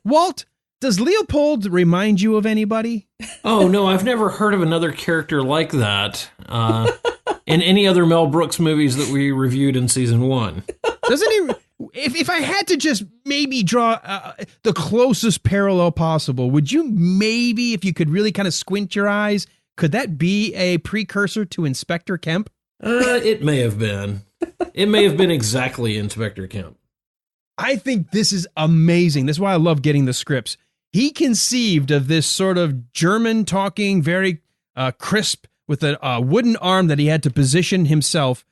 Walt, does Leopold remind you of anybody? Oh, no, I've never heard of another character like that in any other Mel Brooks movies that we reviewed in season 1. Doesn't he? If I had to just maybe draw the closest parallel possible, would you maybe, if you could really kind of squint your eyes, could that be a precursor to Inspector Kemp? It may have been. It may have been exactly Inspector Kemp. I think this is amazing. That's why I love getting the scripts. He conceived of this sort of German talking, very crisp, with a wooden arm that he had to position himself.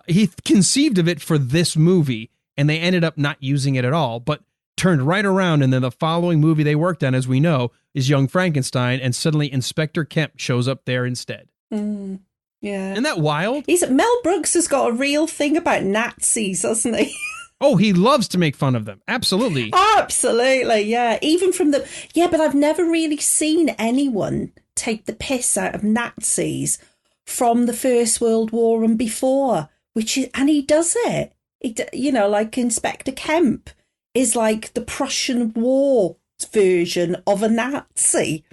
He conceived of it for this movie, and they ended up not using it at all, but turned right around, and then the following movie they worked on, as we know, is Young Frankenstein, and suddenly Inspector Kemp shows up there instead. Yeah. Isn't that wild? Mel Brooks has got a real thing about Nazis, hasn't he? Oh, he loves to make fun of them. Absolutely. Absolutely, yeah. Even from the... Yeah, but I've never really seen anyone take the piss out of Nazis from the First World War and before, and he does it. Like Inspector Kemp is like the Prussian War version of a Nazi.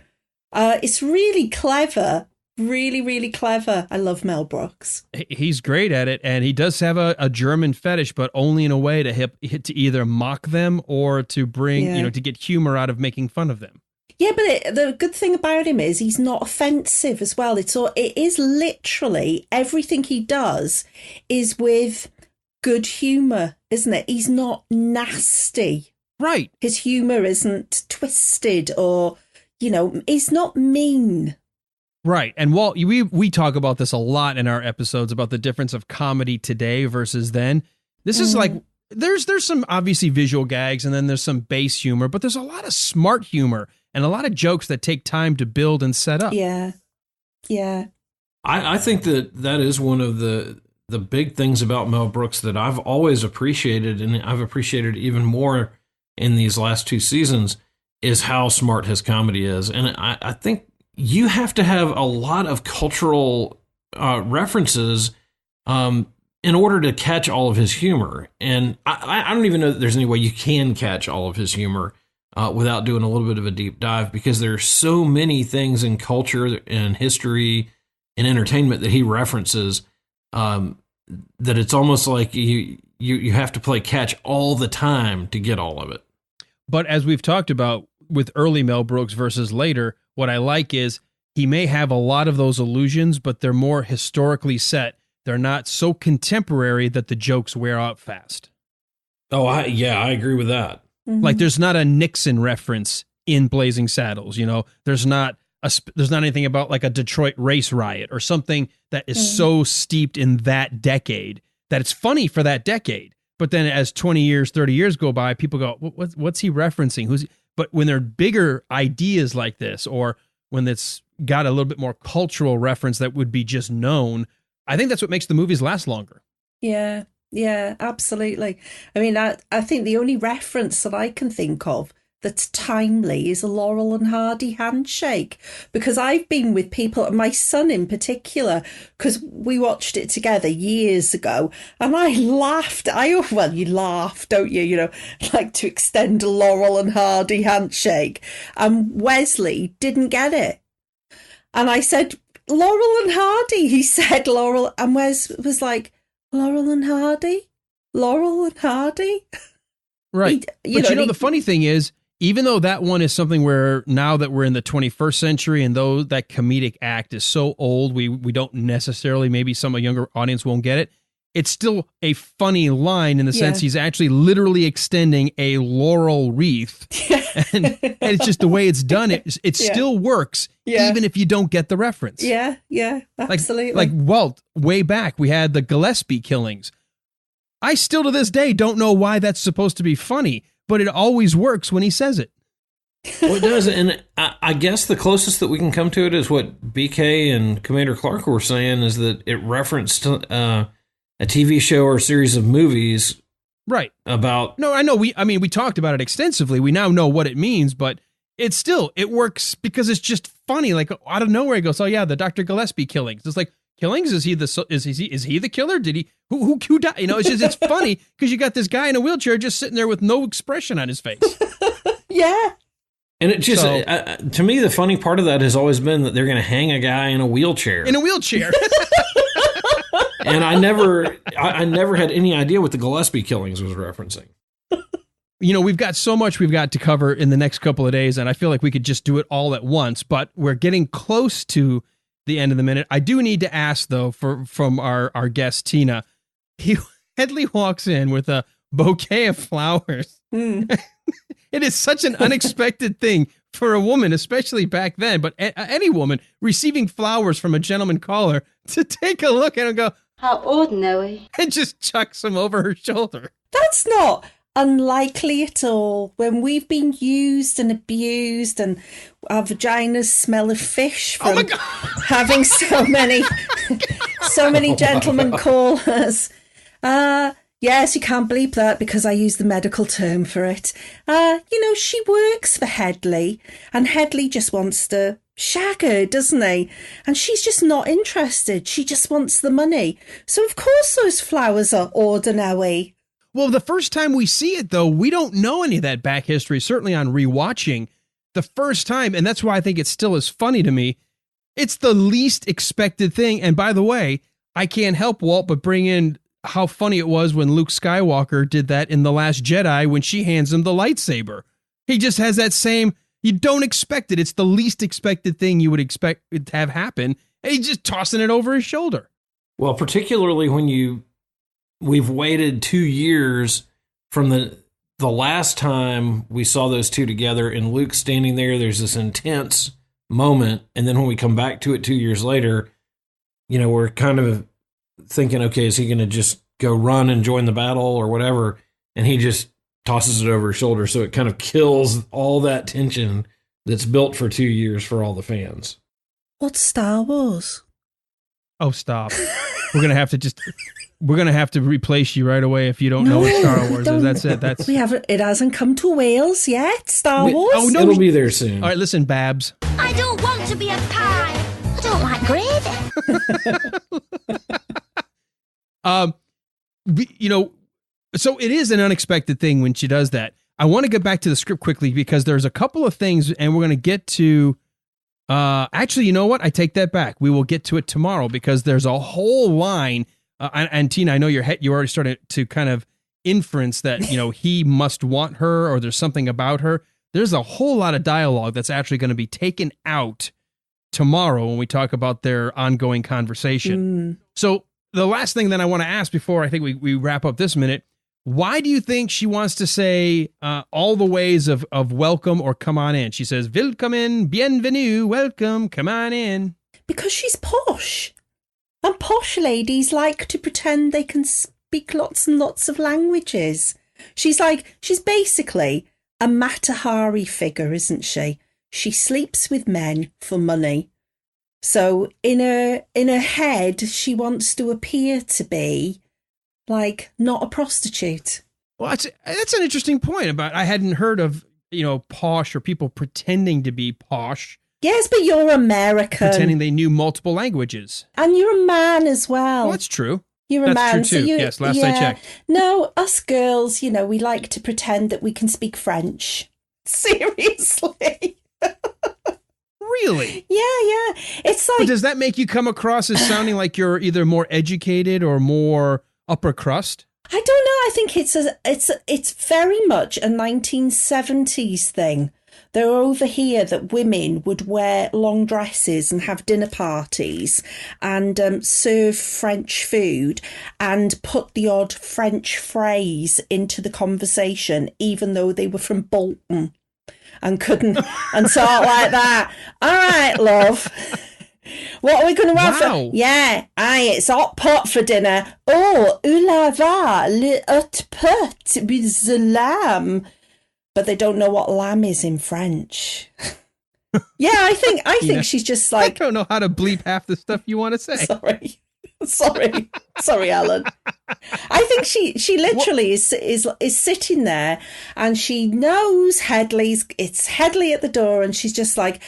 It's really clever. Really, really clever. I love Mel Brooks. He's great at it, and he does have a German fetish, but only in a way to either mock them or to bring, to get humor out of making fun of them. Yeah, but the good thing about him is he's not offensive as well. It is literally everything he does is with good humor, isn't it? He's not nasty. Right. His humor isn't twisted or, he's not mean. Right. And Walt, we talk about this a lot in our episodes about the difference of comedy today versus then. This is like, there's some obviously visual gags and then there's some base humor, but there's a lot of smart humor and a lot of jokes that take time to build and set up. Yeah. Yeah. I think that is one of the big things about Mel Brooks that I've always appreciated, and I've appreciated even more in these last 2 seasons, is how smart his comedy is. And I think you have to have a lot of cultural references in order to catch all of his humor. And I don't even know that there's any way you can catch all of his humor without doing a little bit of a deep dive, because there are so many things in culture and history and entertainment that he references that it's almost like you have to play catch all the time to get all of it. But as we've talked about with early Mel Brooks versus later, what I like is he may have a lot of those allusions, but they're more historically set. They're not so contemporary that the jokes wear out fast. Oh, I agree with that. Mm-hmm. Like there's not a Nixon reference in Blazing Saddles, there's not anything about like a Detroit race riot or something that is so steeped in that decade that it's funny for that decade. But then as 20 years, 30 years go by, people go, what's he referencing? But when there are bigger ideas like this, or when it's got a little bit more cultural reference that would be just known, I think that's what makes the movies last longer. Yeah, absolutely. I mean, I think the only reference that I can think of that's timely is a Laurel and Hardy handshake, because I've been with people, my son in particular, because we watched it together years ago, and I laughed. You laugh, don't you? Like to extend a Laurel and Hardy handshake. And Wesley didn't get it. And I said, Laurel and Hardy. He said Laurel, and Wes was like, Laurel and Hardy? Laurel and Hardy? Right. The funny thing is, even though that one is something where now that we're in the 21st century and though that comedic act is so old, we don't necessarily, maybe a younger audience won't get it. It's still a funny line in the sense he's actually literally extending a laurel wreath. And it's just the way it's done. It still works, even if you don't get the reference. Yeah, absolutely. Like Walt, way back, we had the Gillespie killings. I still to this day don't know why that's supposed to be funny, but it always works when he says it. Well, it does, and I guess the closest that we can come to it is what BK and Commander Clark were saying, is that it referenced a TV show or a series of movies. Right. About... No, I know. We talked about it extensively. We now know what it means, but it works because it's just funny. Like out of nowhere, he goes, "Oh yeah, the Dr. Gillespie killings." It's like, killings? Is he the killer? Did he who died? It's funny because you got this guy in a wheelchair just sitting there with no expression on his face. Yeah. And it just, to me, the funny part of that has always been that they're going to hang a guy in a wheelchair. And I never had any idea what the Gillespie killings was referencing. We've got so much we've got to cover in the next couple of days, and I feel like we could just do it all at once, but we're getting close to the end of the minute. I do need to ask, though, from our guest, Tina. Hedley walks in with a bouquet of flowers. It is such an unexpected thing for a woman, especially back then, but any woman receiving flowers from a gentleman caller to take a look at and go, how ordinary. And just chucks them over her shoulder. That's not... unlikely at all. When we've been used and abused and our vaginas smell of fish from having so many gentlemen call us. Yes, you can't bleep that because I use the medical term for it. She works for Hedley, and Hedley just wants to shag her, doesn't he? And she's just not interested. She just wants the money. So of course those flowers are ordinary. Well, the first time we see it, though, we don't know any of that back history, certainly on rewatching. The first time, and that's why I think it's still as funny to me, it's the least expected thing. And by the way, I can't help, Walt, but bring in how funny it was when Luke Skywalker did that in The Last Jedi when she hands him the lightsaber. He just has that same, you don't expect it. It's the least expected thing you would expect it to have happen. And he's just tossing it over his shoulder. Well, particularly when we've waited 2 years from the last time we saw those two together, and Luke standing there's this intense moment. And then when we come back to it 2 years later, we're kind of thinking, okay, is he going to just go run and join the battle or whatever? And he just tosses it over his shoulder. So it kind of kills all that tension that's built for 2 years for all the fans. What's Star Wars? Oh, stop. We're going to have to replace you right away if you don't know what Star Wars is. That's it. It hasn't come to Wales yet, Star Wars. Oh, no, it'll be there soon. All right, listen, Babs. I don't want to be a pie. I don't like gravy. So it is an unexpected thing when she does that. I want to get back to the script quickly because there's a couple of things, and we're going to get to. Actually, you know what? I take that back. We will get to it tomorrow because there's a whole line. And Tina, I know you already started to kind of inference that he must want her or there's something about her. There's a whole lot of dialogue that's actually going to be taken out tomorrow when we talk about their ongoing conversation. So the last thing that I want to ask before I think we wrap up this minute, why do you think she wants to say all the ways of welcome or come on in? She says, Willkomen, bienvenue, welcome, come on in. Because she's posh. And posh ladies like to pretend they can speak lots and lots of languages. She's basically a Mata Hari figure, isn't she? She sleeps with men for money. So in her head, she wants to appear to be not a prostitute. Well, that's an interesting point about, I hadn't heard of, posh or people pretending to be posh. Yes, but you're American. Pretending they knew multiple languages. And you're a man as well. Well, that's true. You're a man. That's true, too. Yes, last I checked. No, us girls, we like to pretend that we can speak French. Seriously. Really? Yeah. It's like... But does that make you come across as sounding like you're either more educated or more upper crust? I don't know. I think it's very much a 1970s thing. They're over here that women would wear long dresses and have dinner parties and serve French food and put the odd French phrase into the conversation, even though they were from Bolton and couldn't and talk like that. All right, love. What are we going to have for... Yeah, it's hot pot for dinner. Oh, oulava, le hot pot with the lamb. But they don't know what lamb is in French. Yeah, I think she's just I don't know how to bleep half the stuff you want to say. Sorry, Alan. I think she literally is sitting there, and she knows it's Hedley at the door, and she's just like,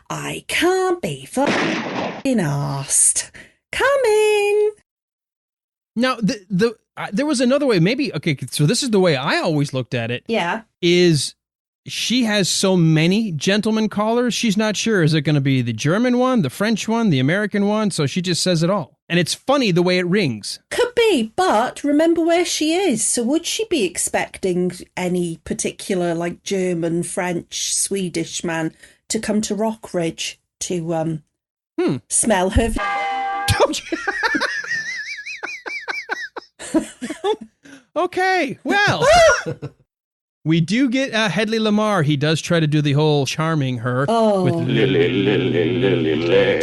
I can't be fucking arsed. Come in. Now, there was another way. Maybe, okay, so this is the way I always looked at it. Yeah. Is she has so many gentleman callers, she's not sure. Is it going to be the German one, the French one, the American one? So she just says it all. And it's funny the way it rings. Could be, but remember where she is. So would she be expecting any particular, German, French, Swedish man to come to Rock Ridge to smell her? Okay, well, We do get Hedley Lamar. He does try to do the whole charming her. With Lily.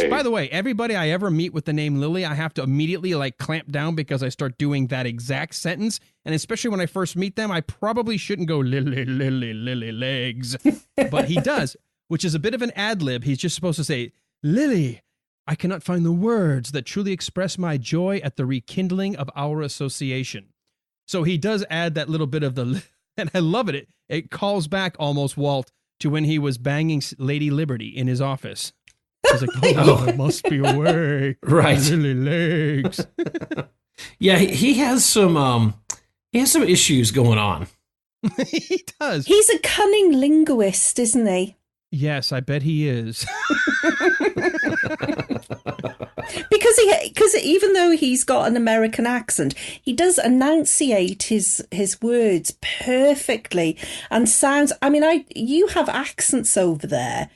By the way, everybody I ever meet with the name Lily, I have to immediately clamp down because I start doing that exact sentence. And especially when I first meet them, I probably shouldn't go Lily legs. But he does, which is a bit of an ad lib. He's just supposed to say, Lily, I cannot find the words that truly express my joy at the rekindling of our association. So he does add that little bit of the... And I love it. It calls back almost, Walt, to when he was banging Lady Liberty in his office. He's like, oh, there must be a way. Right. Lily legs. Yeah, he has some issues going on. He does. He's a cunning linguist, isn't he? Yes, I bet he is. Because even though he's got an American accent, he does enunciate his words perfectly and sounds. I mean, you have accents over there,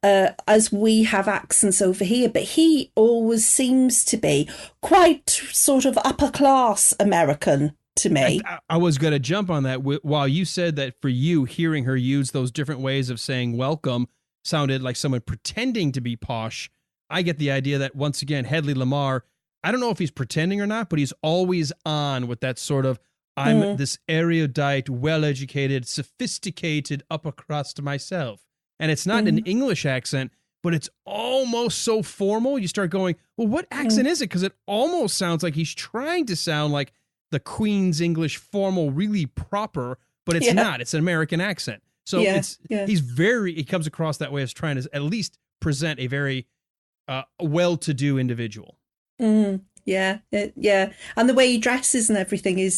as we have accents over here, but he always seems to be quite sort of upper class American to me. I was going to jump on that while you said that for you, hearing her use those different ways of saying welcome sounded like someone pretending to be posh. I get the idea that, once again, Hedley Lamar, I don't know if he's pretending or not, but he's always on with that sort of, I'm this erudite, well-educated, sophisticated upper crust myself. And it's not an English accent, but it's almost so formal. You start going, well, what accent is it? Because it almost sounds like he's trying to sound like the Queen's English formal, really proper, but it's not. It's an American accent. So he comes across that way as trying to at least present a very well-to-do individual. Yeah. And the way he dresses and everything he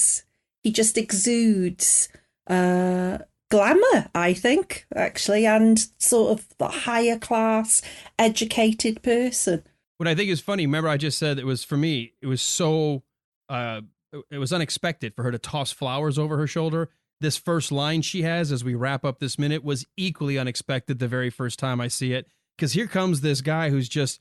just exudes glamour, I think, actually, and sort of the higher class, educated person. What I think is funny, remember I just said it was, for me, it was so, it was unexpected for her to toss flowers over her shoulder. This first line she has as we wrap up this minute was equally unexpected the very first time I see it. Because here comes this guy who's just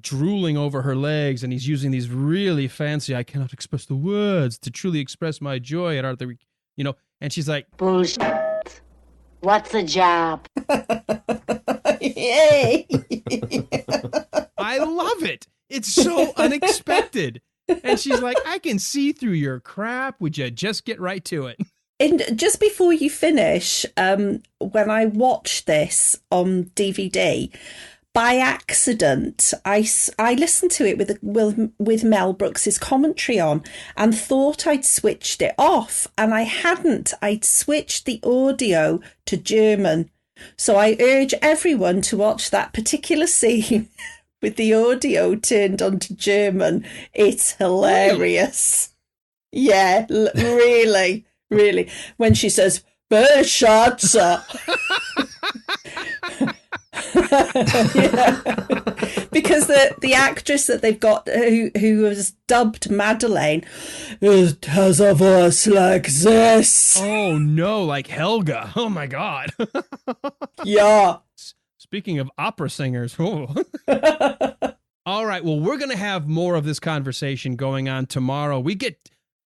drooling over her legs, and he's using these really fancy, I cannot express the words to truly express my joy at Arthur, and she's like, bullshit. What's a job? Yay! I love it. It's so unexpected. And she's like, I can see through your crap. Would you just get right to it? And just before you finish, when I watched this on DVD, by accident, I listened to it with Mel Brooks's commentary on and thought I'd switched it off, and I hadn't. I'd switched the audio to German. So I urge everyone to watch that particular scene with the audio turned onto German. It's hilarious. Yeah, really. Really, when she says "Beschatze," because the actress that they've got who was dubbed Madeleine has a voice like this. Oh no, like Helga. Oh my God. Yeah. Speaking of opera singers. Oh. All right. Well, we're going to have more of this conversation going on tomorrow.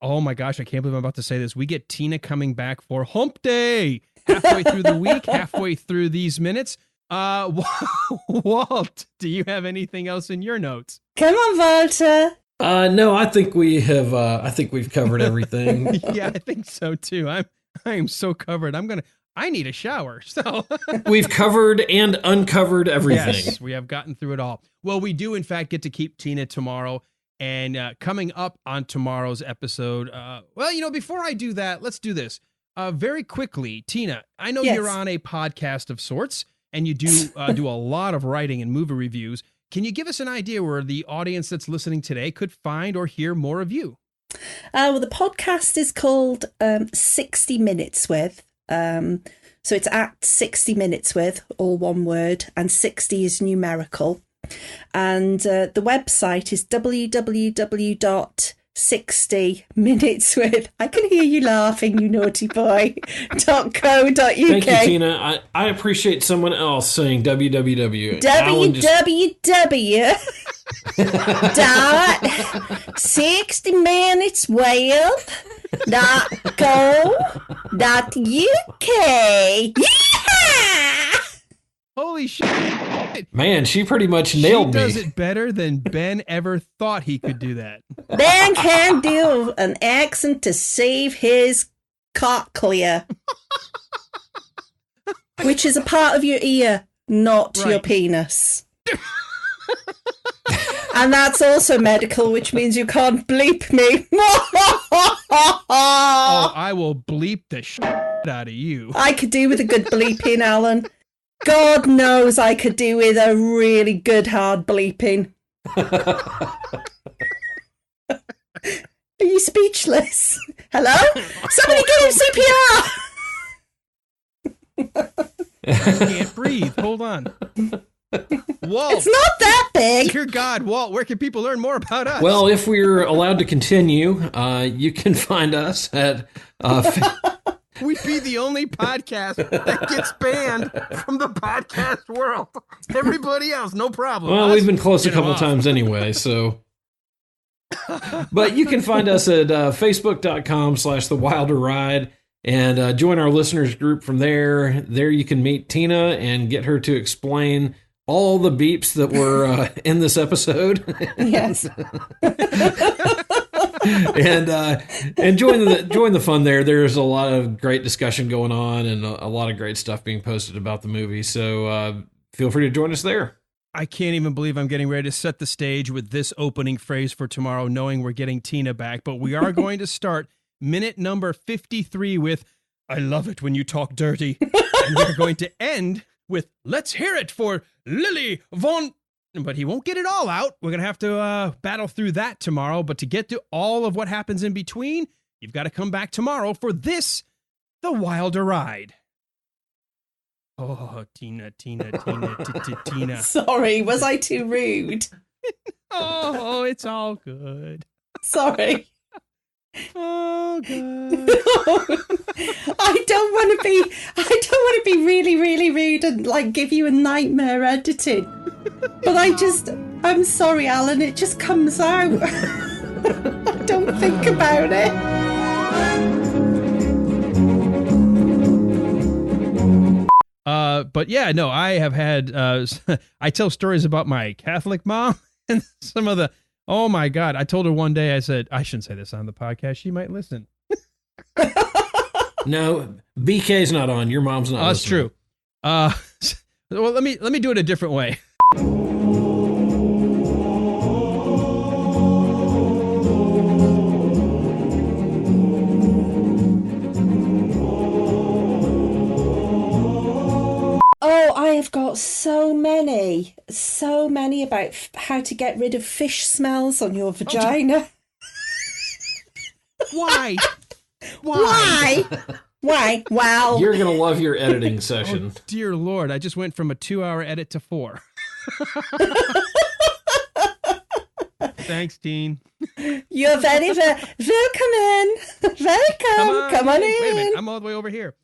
Oh my gosh, I can't believe I'm about to say this. We get Tina coming back for Hump Day halfway through the week, halfway through these minutes. Walt, do you have anything else in your notes? Come on, Walter. No, I think we have. I think we've covered everything. Yeah, I think so too. I am so covered. I need a shower. So we've covered and uncovered everything. Yes, we have gotten through it all. Well, we do in fact get to keep Tina tomorrow. And coming up on tomorrow's episode, before I do that, let's do this very quickly. Tina, I know you're on a podcast of sorts, and you do do a lot of writing and movie reviews. Can you give us an idea where the audience that's listening today could find or hear more of you? Well, the podcast is called 60 Minutes With. So it's at 60 Minutes With, all one word, and 60 is numerical. And the website is www.60 60 minutes with I Can Hear You Laughing, You Naughty Boy .co.uk. Thank you, Tina. I appreciate someone else saying www. www. dot 60 minutes with .co.uk. Yeah! Holy shit. Man, she pretty much nailed She me. does it better than Ben ever thought he could do that. Ben can do an accent to save his cochlea, which is a part of your ear, not your penis. And that's also medical, which means you can't bleep me. Oh, I will bleep the shit out of you. I could do with a good bleeping, Alan. God knows I could do with a really good hard bleeping. Are you speechless? Hello? Somebody give him CPR! I can't breathe. Hold on. Walt. It's not that big. Dear God, Walt, where can people learn more about us? Well, if we're allowed to continue, you can find us at... We'd be the only podcast that gets banned from the podcast world. Everybody else, no problem. Well, we've been close a Get 'em couple off. times anyway, so... But you can find us at facebook.com/The Wilder Ride and join our listeners group from there. There you can meet Tina and get her to explain all the beeps that were in this episode. Yes. and join the fun there. There's a lot of great discussion going on and a lot of great stuff being posted about the movie. So feel free to join us there. I can't even believe I'm getting ready to set the stage with this opening phrase for tomorrow, knowing we're getting Tina back. But we are going to start minute number 53 with, I love it when you talk dirty. And we're going to end with, let's hear it for Lily von... But he won't get it all out. We're going to have to battle through that tomorrow. But to get to all of what happens in between, you've got to come back tomorrow for this, The Wilder Ride. Oh, Tina. Sorry, was I too rude? Oh, it's all good. Sorry. Oh, God. I don't want to be really, really rude and like give you a nightmare editing. But I'm sorry, Alan, it just comes out. I don't think about it. But yeah, no, I have had, I tell stories about my Catholic mom and some of the, oh my God. I told her one day, I said, I shouldn't say this on the podcast. She might listen. No, BK's not on. Your mom's not. That's true. Well, let me do it a different way. Oh, I have got so many about how to get rid of fish smells on your vagina. Why? Why? Well, You're going to love your editing session. Oh, dear Lord, I just went from a 2-hour edit to 4. Thanks, Teen. You're very welcome. Welcome. Come on in. Wait a minute, I'm all the way over here.